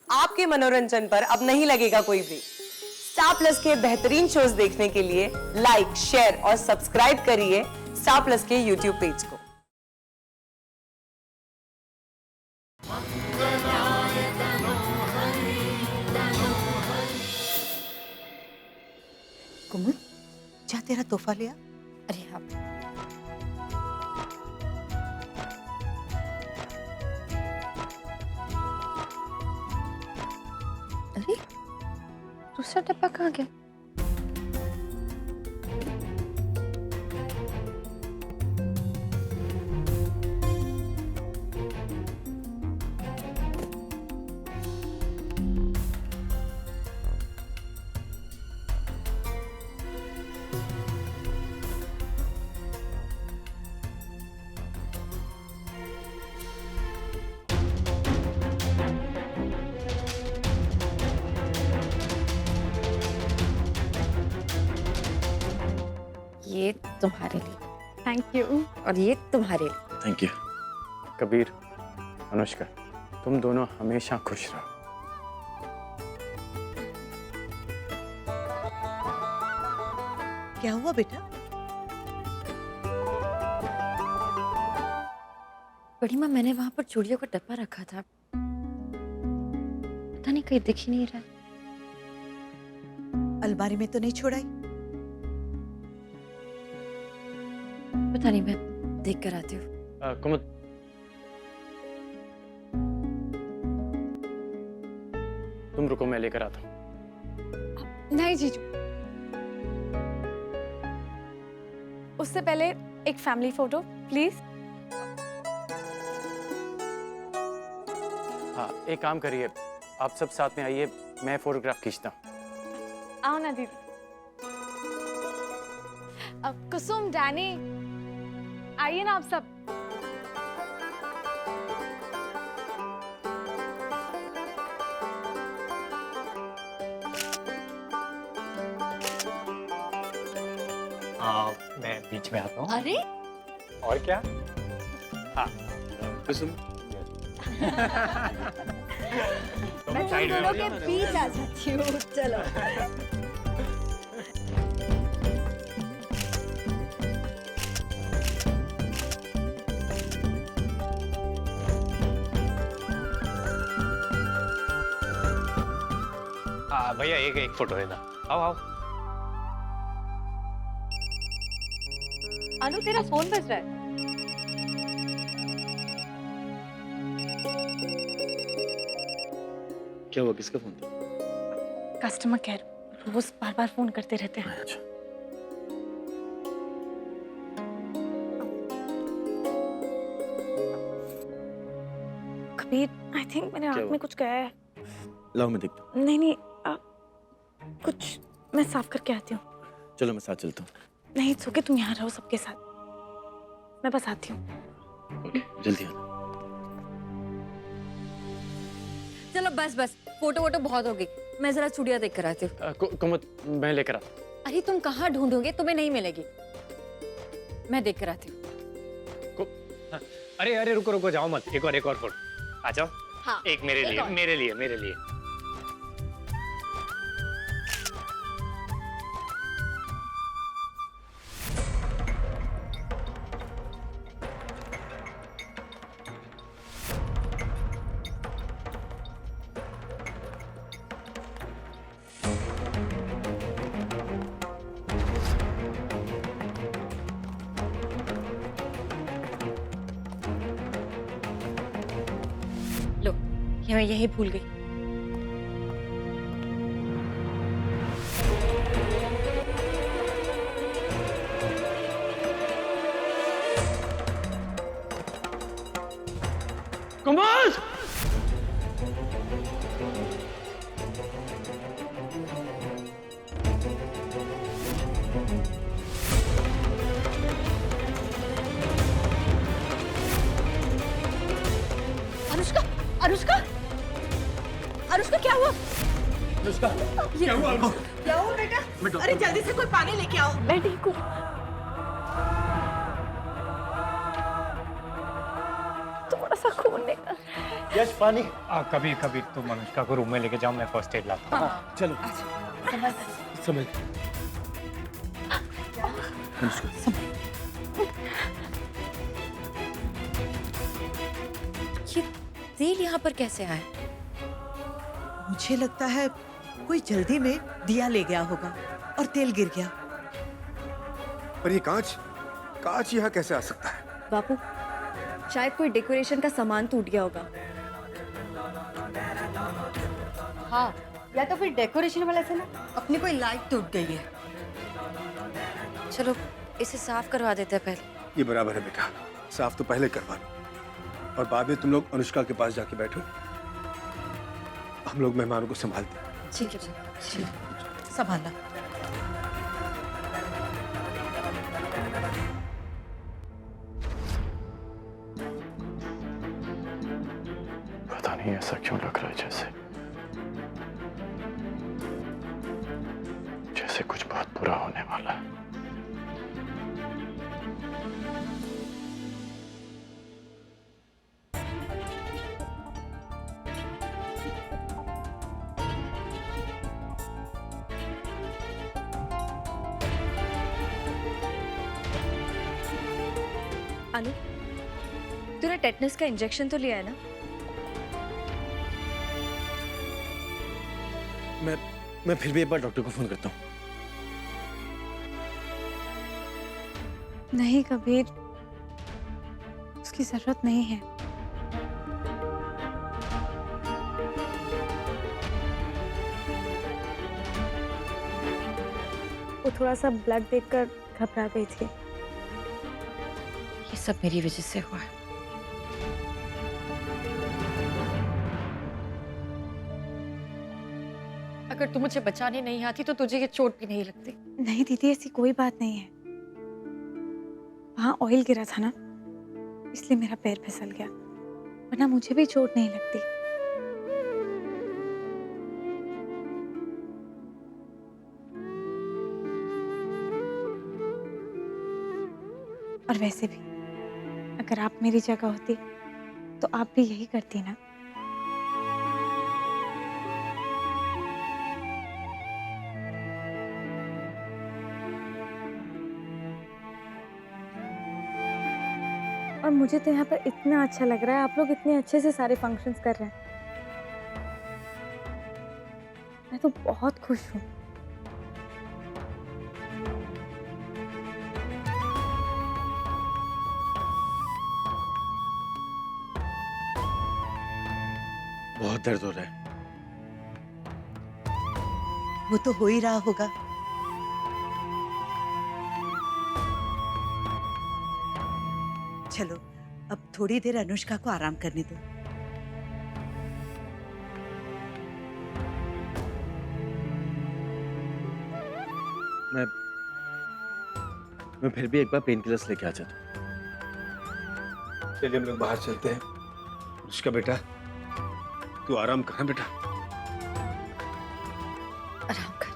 आपके मनोरंजन पर अब नहीं लगेगा कोई ब्रेक। स्टार प्लस के बेहतरीन शोज देखने के लिए लाइक, शेयर और सब्सक्राइब करिए स्टार प्लस के यूट्यूब पेज को। कुमुद, जा तेरा तोहफा लिया। अरे हाँ, अरे दूसरा डब्बा कहाँ गया? ये तुम्हारे लिए। Thank you. और ये तुम्हारे लिए। Thank you. कबीर, अनुष्का, तुम दोनों हमेशा खुश रहो। क्या हुआ बेटा? बड़ी माँ, मैंने वहां पर चूड़ियों का डब्बा रखा था, पता नहीं कहीं दिख ही नहीं रहा। अलमारी में तो नहीं छोड़ाई? पता नहीं, मैं देख कर आती हूँ। कुमुद, तुम रुको, मैं लेकर आता हूँ। नहीं जीजू, उससे पहले एक फैमिली फोटो प्लीज। हाँ, एक काम करिए, आप सब साथ में आइए, मैं फोटोग्राफ खींचता हूँ। आओ ना दीदी। अब कुसुम, डैनी, आइए ना आप सब। मैं बीच में आता हूँ। अरे और क्या? हाँ, कुसुम। मैं तुम दोनों के बीच आ जाती हूँ। चलो। हाँ भैया, एक फोटो है ना। आओ आओ। अनु, तेरा फोन बज रहा है। क्या हुआ, किसका फोन था? कस्टमर केयर रोज बार बार फोन करते रहते हैं। अच्छा। कबीर, आई थिंक मेरे आँख हुआ? में कुछ गया है। लाओ, मैं देखता नहीं नहीं, कुछ मैं साफ करके आती हूँ। हूँ। चलो, मैं साथ चलता हूँ। नहीं, इट्स ओके, तुम यहाँ रहो सबके साथ, मैं बस आती हूँ। ओके, जल्दी आना। चलो बस बस, फोटो वोटो बहुत हो गई, मैं जरा चूड़ियां देख कर आती हूँ। कुमुद, मैं लेकर आता हूँ। अरे तुम कहाँ ढूंढोगे, तुम्हें नहीं मिलेगी, मैं देख कर आती हूँ। अरे अरे, रुको रुको, जाओ मत। एक और फोटो। आ जाओ। हाँ, एक मेरे एक लिए, और। मेरे लिए, मेरे लिए। लो, ये मैं यही भूल गई। कुमुद! अनुष्का, अनुष्का, अनुष्का, क्या हुआ? अनुष्का, क्या हुआ? क्या हुआ बेटा? अरे जल्दी से कोई पानी लेके आओ। मैं ठीक हूँ। थोड़ा सा खून निकल। यश पानी। कबीर कबीर तुम अनुष्का को रूम में लेके जाओ, मैं फर्स्ट एड लाता हूँ। चलो समझ ये तेल यहाँ पर कैसे आया? मुझे लगता है कोई जल्दी में दिया ले गया होगा और तेल गिर गया। पर ये कांच कांच यहाँ कैसे आ सकता है? बापू, शायद कोई डेकोरेशन का सामान टूट गया होगा। हाँ, या तो फिर डेकोरेशन वाला से ना अपनी कोई लाइट टूट गई है। चलो इसे साफ करवा देते हैं पहले। ये बराबर है बेटा, साफ तो पहले करवा लो और बाद में तुम लोग अनुष्का के पास जाके बैठो, हम लोग मेहमानों को संभालते हैं। ठीक है। संभालना। पता नहीं ऐसा क्यों लग रहा है, जैसे कुछ बहुत बुरा होने वाला है। अनु, तूने टेटनस का इंजेक्शन तो लिया है ना? मैं फिर भी एक बार डॉक्टर को फोन करता हूँ। नहीं कबीर, उसकी जरूरत नहीं है। वो थोड़ा सा ब्लड देखकर घबरा गई थी। ये सब मेरी वजह से हुआ है। अगर तू मुझे बचाने नहीं आती तो तुझे ये चोट भी नहीं लगती। नहीं दीदी, ऐसी कोई बात नहीं है। वहाँ ऑयल गिरा था ना, इसलिए मेरा पैर फिसल गया, वरना मुझे भी चोट नहीं लगती। और वैसे भी अगर आप मेरी जगह होती तो आप भी यही करती ना। और मुझे तो यहाँ पर इतना अच्छा लग रहा है, आप लोग इतने अच्छे से सारे फंक्शंस कर रहे हैं। मैं तो बहुत खुश हूँ। बहुत दर्द हो रहा है। वो तो हो ही रहा होगा। चलो अब थोड़ी देर अनुष्का को आराम करने दो। मैं फिर भी एक बार पेन किलर्स लेके आ जाता हूँ। चलिए हम लोग बाहर चलते हैं। अनुष्का बेटा, तू आराम कर बेटा। आराम कर।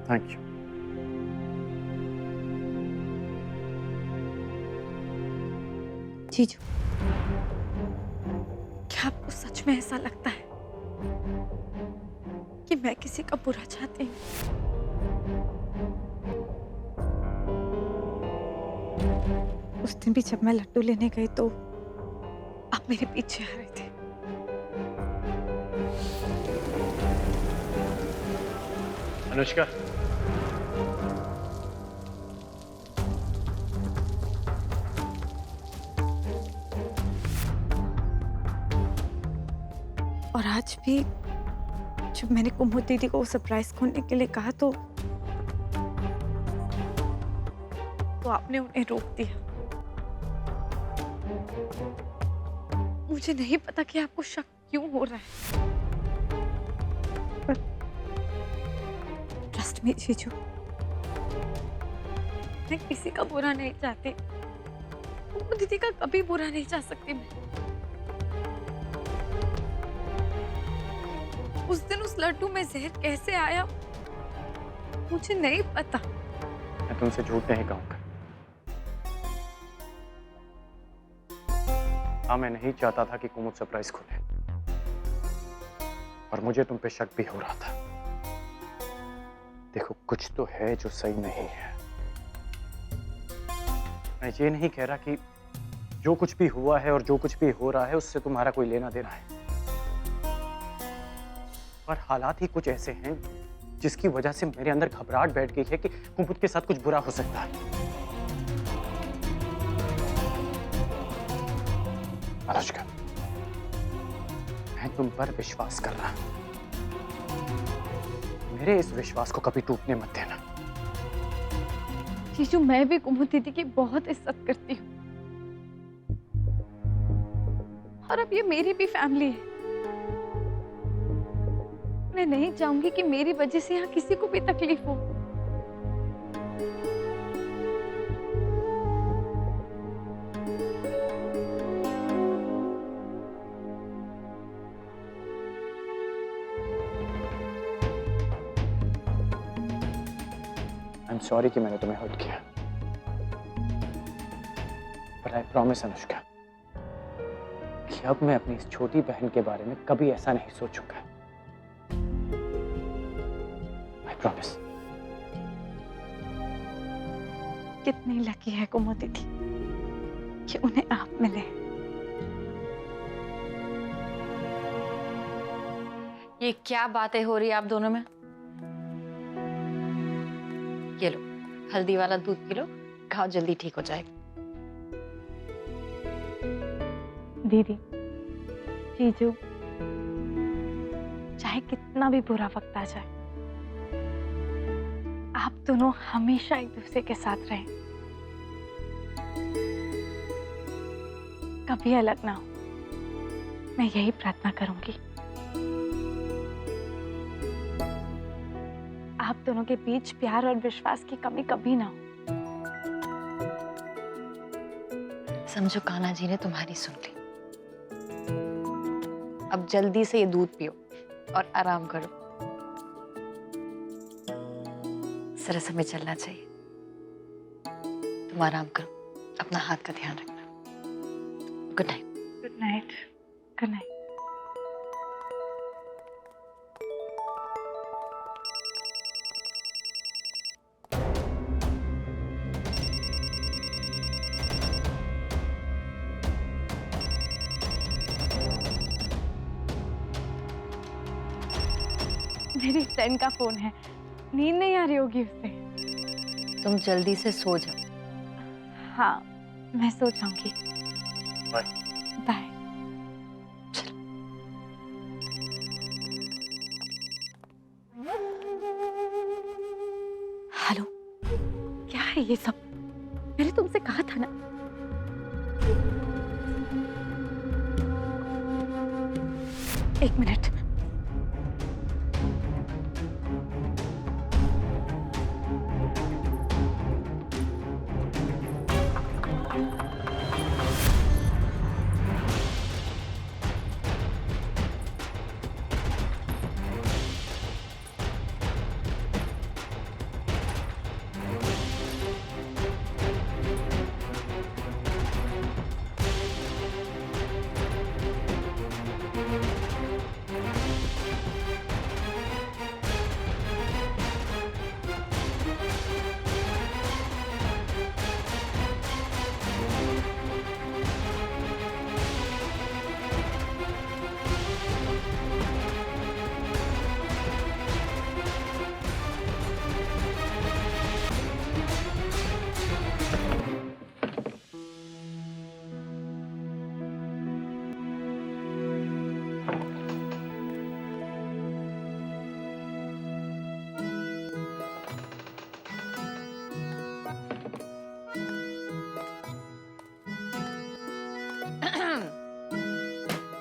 Thank you. जीजू, क्या आपको सच में ऐसा लगता है कि मैं किसी का बुरा चाहती हूँ? उस दिन भी जब मैं लड्डू लेने गई तो आप मेरे पीछे आ रहे थे। अनुष्का, और आज भी जब मैंने कुमुद दीदी को सरप्राइज खोलने के लिए कहा तो आपने उन्हें रोक दिया। मुझे नहीं पता कि आपको शक क्यों हो रहा है, पर ट्रस्ट मी जीजू, मैं किसी का बुरा नहीं चाहती। कुमुद दीदी का कभी बुरा नहीं चाह सकती मैं। उस दिन उस लड्डू में जहर कैसे आया मुझे नहीं पता। मैं तुमसे झूठ नहीं कहूंगा। हाँ, मैं नहीं चाहता था कि कुमुद सरप्राइज खोले, और मुझे तुम पे शक भी हो रहा था। देखो, कुछ तो है जो सही नहीं है। मैं ये नहीं कह रहा कि जो कुछ भी हुआ है और जो कुछ भी हो रहा है उससे तुम्हारा कोई लेना देना है, पर हालात ही कुछ ऐसे हैं जिसकी वजह से मेरे अंदर घबराहट बैठ गई है कि कुमुद के साथ कुछ बुरा हो सकता है। अनुष्का, मैं तुम पर विश्वास कर रहा हूं। मेरे इस विश्वास को कभी टूटने मत देना। जीजू, मैं भी कुमुद दीदी की बहुत इज्जत करती हूँ, और अब ये मेरी भी फैमिली है। मैं नहीं चाहूंगी कि मेरी वजह से यहाँ किसी को भी तकलीफ हो। आई एम सॉरी कि मैंने तुम्हें हर्ट किया, पर आई प्रॉमिस अनुष्का कि अब मैं अपनी इस छोटी बहन के बारे में कभी ऐसा नहीं सोचूंगा। I promise. कितनी लकी है कुमुद दीदी कि उन्हें आप मिले। ये क्या बातें हो रही है आप दोनों में? ये लो, हल्दी वाला दूध पी लो, घाव जल्दी ठीक हो जाएगा। दीदी, जीजू, चाहे कितना भी बुरा वक्त आ जाए, आप दोनों हमेशा एक दूसरे के साथ रहें, कभी अलग ना हो। मैं यही प्रार्थना करूंगी। आप दोनों के बीच प्यार और विश्वास की कमी कभी ना हो। समझो, कान्हा जी ने तुम्हारी सुन ली। अब जल्दी से ये दूध पियो और आराम करो। जरा समय चलना चाहिए। तुम आराम करो, अपना हाथ का ध्यान रखना। Good night. Good night. Good night. मेरी फ्रेंड का फोन है, नींद नहीं आ रही होगी उससे। तुम जल्दी से सो जाओ। हाँ, मैं सो जाऊंगी। बाय। बाय। हेलो, क्या है ये सब? मैंने तुमसे कहा था ना। एक मिनट।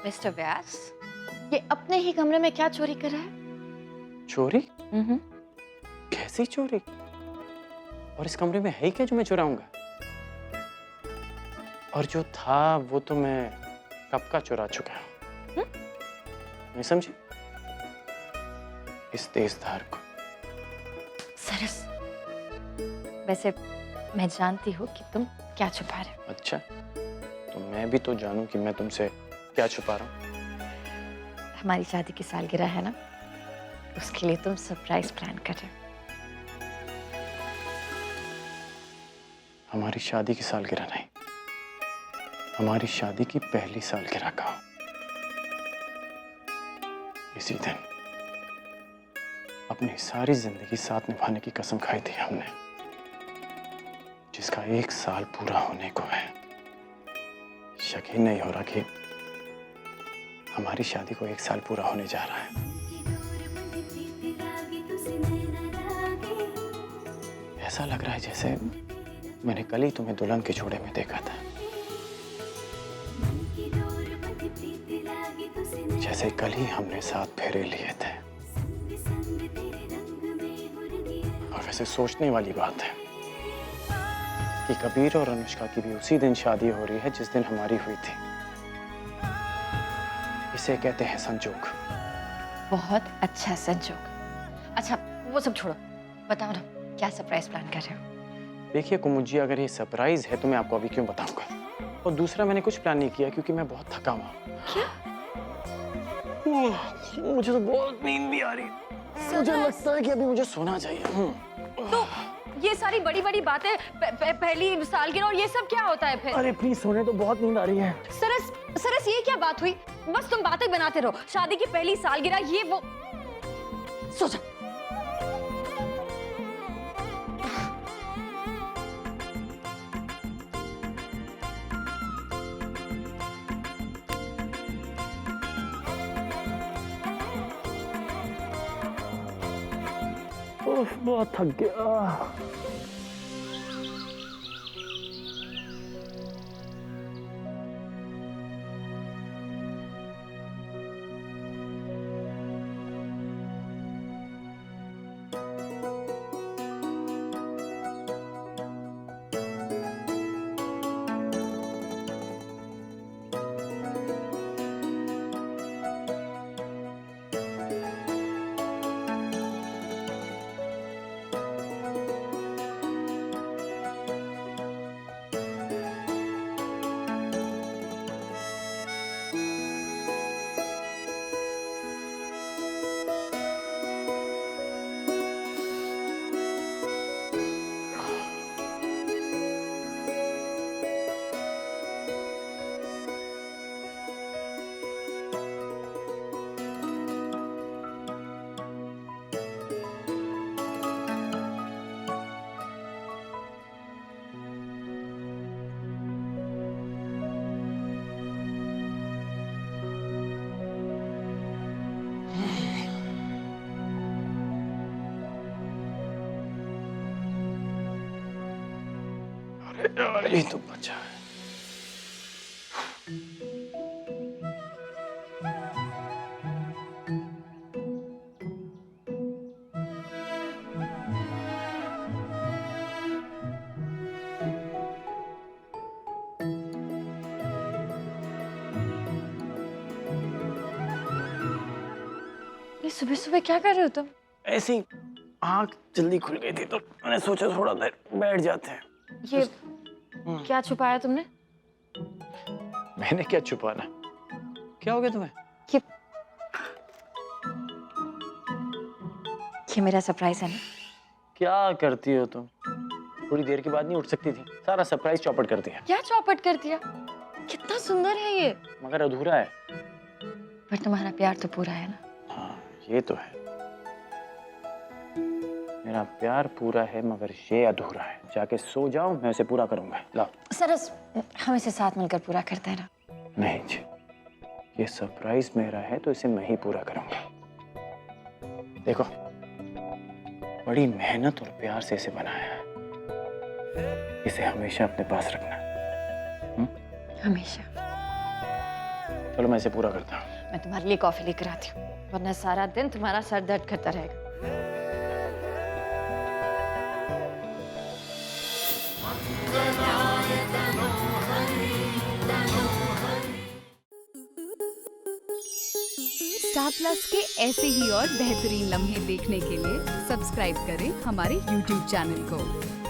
मिस्टर व्यास, ये अपने ही कमरे में क्या चोरी कर रहा है? चोरी? कैसी चोरी? और इस कमरे में है ही क्या जो मैं चुराऊंगा? और जो था वो तो मैं कब का चुरा चुका हूं। नहीं समझी इस तेज धार को? सरस, वैसे मैं जानती हूँ कि तुम क्या छुपा रहे हो। अच्छा, तो मैं भी तो जानूं कि मैं तुमसे क्या छुपा रहा हूँ। हमारी शादी की सालगिरह है ना, उसके लिए तुम सरप्राइज प्लान कर रहे हो। हमारी शादी की सालगिरह नहीं, हमारी शादी की पहली सालगिरह का। इसी दिन अपनी सारी जिंदगी साथ निभाने की कसम खाई थी हमने, जिसका 1 साल पूरा होने को है। शक ही नहीं हो रहा कि हमारी शादी को 1 साल पूरा होने जा रहा है। ऐसा लग रहा है जैसे मैंने कल ही तुम्हें दुल्हन के जोड़े में देखा था, जैसे कल ही हमने साथ फेरे लिए थे। और वैसे सोचने वाली बात है कि कबीर और अनुष्का की भी उसी दिन शादी हो रही है जिस दिन हमारी हुई थी। इसे कहते हैं संजोग। बहुत अच्छा संजोग। अच्छा वो सब छोड़ो, बताओ ना क्या सरप्राइज प्लान कर रहे हो? देखिए कुमुजी, अगर ये सरप्राइज है तो मैं आपको अभी क्यों बताऊंगा। और दूसरा, मैंने कुछ प्लान नहीं किया क्योंकि मैं बहुत थका हुआ। क्या? मुझे तो बहुत नींद भी आ रही है। मुझे लगता है कि अभी मुझे सोना चाहिए। तो ये सारी बड़ी बड़ी बातें, पहली सालगिरह और ये सब क्या होता है फिर? अरे प्लीज, सोने तो बहुत नींद आ रही है। सरस, सरस ये क्या बात हुई? बस तुम बातें बनाते रहो। शादी की पहली सालगिरह, ये वो। सो जा। बहुत थक गया। यार ये तो बचा है। ये सुबह सुबह क्या कर रहे हो तुम? ऐसी आंख जल्दी खुल गई थी तो मैंने सोचा थोड़ा देर बैठ जाते हैं। ये क्या छुपाया तुमने? मैंने क्या छुपाना? क्या हो गया तुम्हें? ये मेरा सरप्राइज है ना। क्या करती हो तुम? थोड़ी देर के बाद नहीं उठ सकती थी? सारा सरप्राइज चौपट कर दिया। क्या चौपट कर दिया? कितना सुंदर है ये। मगर अधूरा है। पर तुम्हारा प्यार तो पूरा है ना। हाँ ये तो है, मेरा प्यार पूरा है मगर ये अधूरा है। जाके सो जाओ, मैं उसे पूरा करूंगा। ला। सरस, हम इसे साथ मिलकर पूरा करते हैं ना। नहीं जी, ये सरप्राइज मेरा है तो इसे मैं ही पूरा करूंगा। देखो, बड़ी मेहनत और प्यार से इसे बनाया है। इसे हमेशा अपने पास रखना। हमेशा। चलो मैं इसे पूरा करता हूँ। मैं तुम्हारे लिए कॉफी लेकर आती हूँ, वरना सारा दिन तुम्हारा सर दर्द करता रहेगा। स्टार प्लस के ऐसे ही और बेहतरीन लम्हे देखने के लिए सब्सक्राइब करें हमारे YouTube चैनल को।